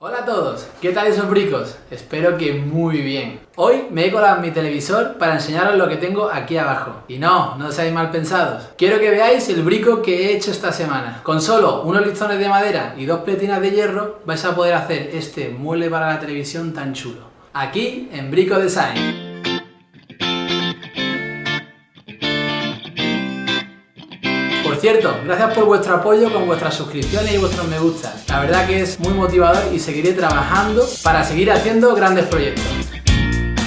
Hola a todos, ¿qué tal esos bricos? Espero que muy bien. Hoy me he colado en mi televisor para enseñaros lo que tengo aquí abajo. Y no seáis mal pensados. Quiero que veáis el brico que he hecho esta semana. Con solo unos listones de madera y dos pletinas de hierro vais a poder hacer este mueble para la televisión tan chulo. Aquí en Brico Design. Por cierto, gracias por vuestro apoyo con vuestras suscripciones y vuestros me gusta. La verdad que es muy motivador y seguiré trabajando para seguir haciendo grandes proyectos.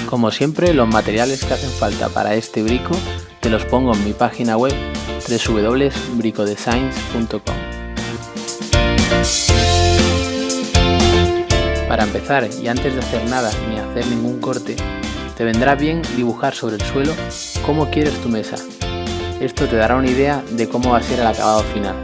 Como siempre, los materiales que hacen falta para este brico te los pongo en mi página web www.bricodesigns.com. Para empezar, y antes de hacer nada ni hacer ningún corte, te vendrá bien dibujar sobre el suelo cómo quieres tu mesa. Esto te dará una idea de cómo va a ser el acabado final.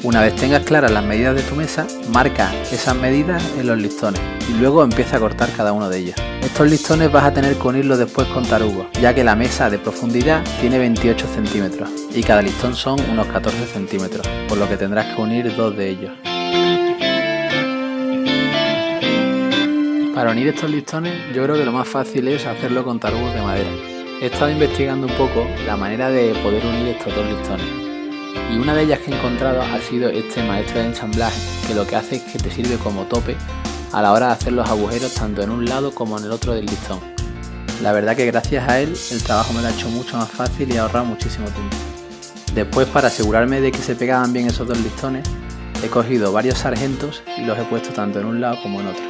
Una vez tengas claras las medidas de tu mesa, marca esas medidas en los listones y luego empieza a cortar cada uno de ellos. Estos listones vas a tener que unirlos después con tarugos, ya que la mesa de profundidad tiene 28 centímetros y cada listón son unos 14 centímetros, por lo que tendrás que unir dos de ellos. Para unir estos listones yo creo que lo más fácil es hacerlo con tarugos de madera. He estado investigando un poco la manera de poder unir estos dos listones y una de ellas que he encontrado ha sido este maestro de ensamblaje, que lo que hace es que te sirve como tope a la hora de hacer los agujeros tanto en un lado como en el otro del listón. La verdad que gracias a él el trabajo me lo ha hecho mucho más fácil y ha ahorrado muchísimo tiempo. Después, para asegurarme de que se pegaban bien esos dos listones, he cogido varios sargentos y los he puesto tanto en un lado como en otro.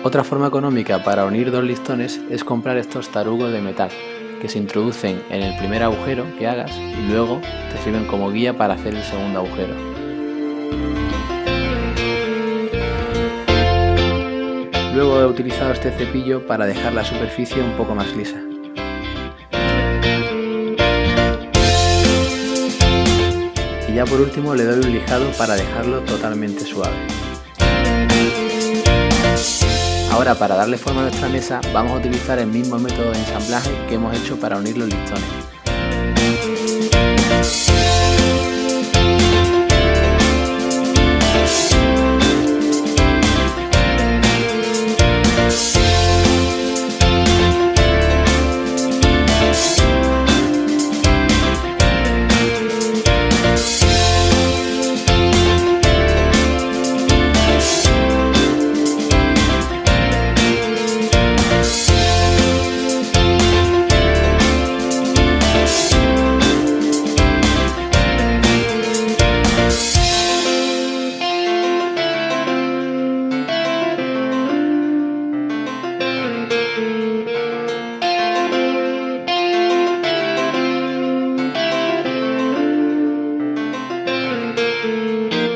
Otra forma económica para unir dos listones es comprar estos tarugos de metal que se introducen en el primer agujero que hagas y luego te sirven como guía para hacer el segundo agujero. Luego he utilizado este cepillo para dejar la superficie un poco más lisa. Y ya por último le doy un lijado para dejarlo totalmente suave. Ahora, para darle forma a nuestra mesa vamos a utilizar el mismo método de ensamblaje que hemos hecho para unir los listones.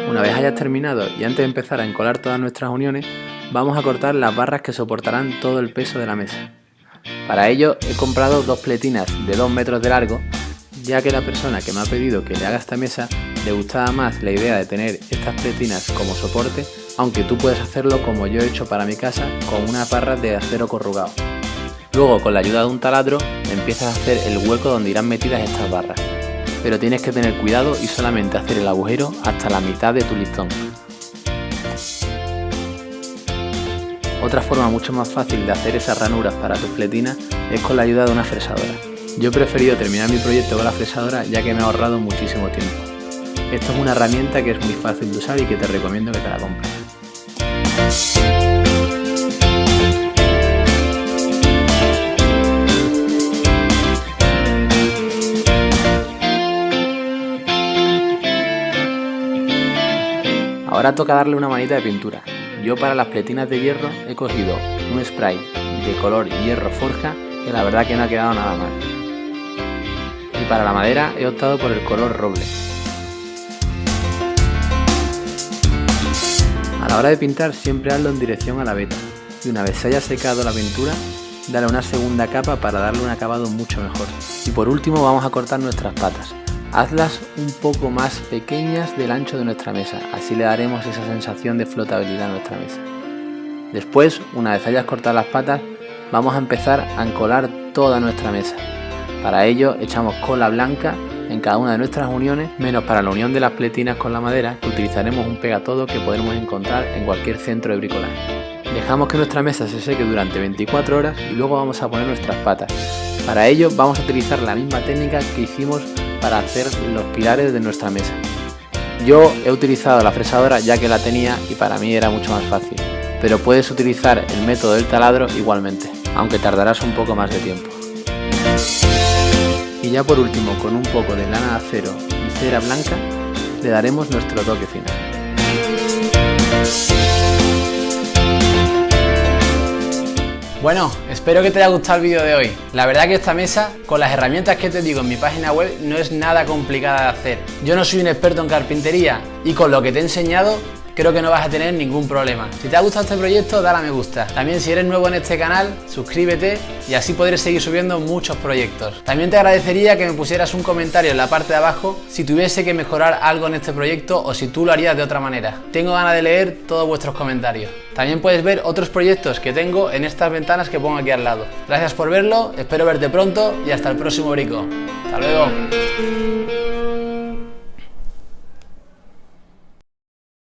Una vez hayas terminado y antes de empezar a encolar todas nuestras uniones, vamos a cortar las barras que soportarán todo el peso de la mesa. Para ello he comprado dos pletinas de 2 metros de largo, ya que la persona que me ha pedido que le haga esta mesa le gustaba más la idea de tener estas pletinas como soporte, aunque tú puedes hacerlo como yo he hecho para mi casa con unas barras de acero corrugado. Luego, con la ayuda de un taladro, empiezas a hacer el hueco donde irán metidas estas barras. Pero tienes que tener cuidado y solamente hacer el agujero hasta la mitad de tu listón. Otra forma mucho más fácil de hacer esas ranuras para tus pletinas es con la ayuda de una fresadora. Yo he preferido terminar mi proyecto con la fresadora ya que me ha ahorrado muchísimo tiempo. Esto es una herramienta que es muy fácil de usar y que te recomiendo que te la compres. Ahora toca darle una manita de pintura. Yo para las pletinas de hierro he cogido un spray de color hierro forja que la verdad que no ha quedado nada mal. Y para la madera he optado por el color roble. A la hora de pintar siempre hazlo en dirección a la veta. Y una vez se haya secado la pintura, dale una segunda capa para darle un acabado mucho mejor. Y por último vamos a cortar nuestras patas. Hazlas un poco más pequeñas del ancho de nuestra mesa, así le daremos esa sensación de flotabilidad a nuestra mesa. Después, una vez hayas cortado las patas, vamos a empezar a encolar toda nuestra mesa. Para ello echamos cola blanca en cada una de nuestras uniones, menos para la unión de las pletinas con la madera, que utilizaremos un pegatodo que podremos encontrar en cualquier centro de bricolaje. Dejamos que nuestra mesa se seque durante 24 horas y luego vamos a poner nuestras patas. Para ello vamos a utilizar la misma técnica que hicimos para hacer los pilares de nuestra mesa. Yo he utilizado la fresadora ya que la tenía y para mí era mucho más fácil, pero puedes utilizar el método del taladro igualmente, aunque tardarás un poco más de tiempo. Y ya por último, con un poco de lana de acero y cera blanca, le daremos nuestro toque final. Bueno, espero que te haya gustado el vídeo de hoy. La verdad que esta mesa, con las herramientas que te digo en mi página web, no es nada complicada de hacer. Yo no soy un experto en carpintería y con lo que te he enseñado, creo que no vas a tener ningún problema. Si te ha gustado este proyecto, dale a me gusta. También si eres nuevo en este canal, suscríbete y así podré seguir subiendo muchos proyectos. También te agradecería que me pusieras un comentario en la parte de abajo si tuviese que mejorar algo en este proyecto o si tú lo harías de otra manera. Tengo ganas de leer todos vuestros comentarios. También puedes ver otros proyectos que tengo en estas ventanas que pongo aquí al lado. Gracias por verlo, espero verte pronto y hasta el próximo brico. ¡Hasta luego!